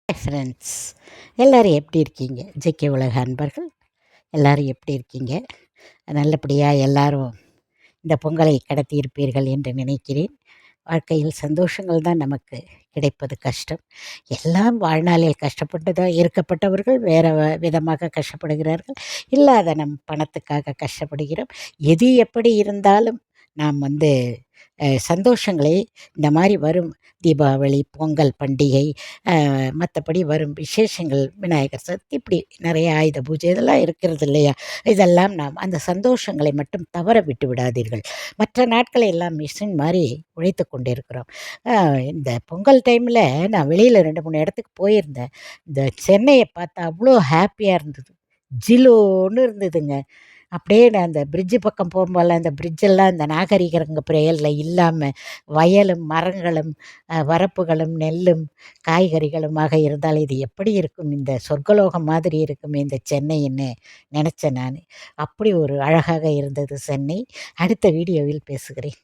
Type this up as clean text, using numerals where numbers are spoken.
Hi friends, எல்லோரும் எப்படி இருக்கீங்க? ஜேகே உலக அன்பர்கள் எல்லோரும் எப்படி இருக்கீங்க? நல்லபடியாக எல்லாரும் இந்த பொங்கலை கடத்தியிருப்பீர்கள் என்று நினைக்கிறேன். வாழ்க்கையில் சந்தோஷங்கள் தான் நமக்கு கிடைப்பது கஷ்டம். எல்லாம் வாழ்நாளில் கஷ்டப்பட்டு தான் இருக்கப்பட்டவர்கள் வேறு விதமாக கஷ்டப்படுகிறார்கள். இல்லாத நம் பணத்துக்காக கஷ்டப்படுகிறோம். எது எப்படி இருந்தாலும் நாம் சந்தோஷங்களை இந்த மாதிரி வரும் தீபாவளி, பொங்கல் பண்டிகை, மற்றபடி வரும் விசேஷங்கள், விநாயகர் சதுர்த்தி, இப்படி நிறைய ஆயுத பூஜை இதெல்லாம் இருக்கிறது இல்லையா? இதெல்லாம் நாம் அந்த சந்தோஷங்களை மட்டும் தவற விட்டு விடாதீர்கள். மற்ற நாட்களை எல்லாம் மிஷின் மாதிரி உழைத்து கொண்டிருக்கிறோம். இந்த பொங்கல் டைமில் நான் வெளியில் 2-3 இடத்துக்கு போயிருந்தேன். இந்த சென்னையை பார்த்தா அவ்வளோ ஹாப்பியாக இருந்தது. ஜிலோன்னு இருந்ததுங்க. அப்படியே நான் அந்த பிரிட்ஜு பக்கம் போகும்போதெல்லாம் அந்த பிரிட்ஜெல்லாம் இந்த நாகரிகங்க பெயரில் இல்லாமல் வயலும் மரங்களும் வரப்புகளும் நெல்லும் காய்கறிகளுமாக இருந்தால் இது எப்படி இருக்கும்? இந்த சொர்க்கலோகம் மாதிரி இருக்குமே இந்த சென்னைன்னு நினச்சேன் நான். அப்படி ஒரு அழகாக இருந்தது சென்னை. அடுத்த வீடியோவில் பேசுகிறேன்.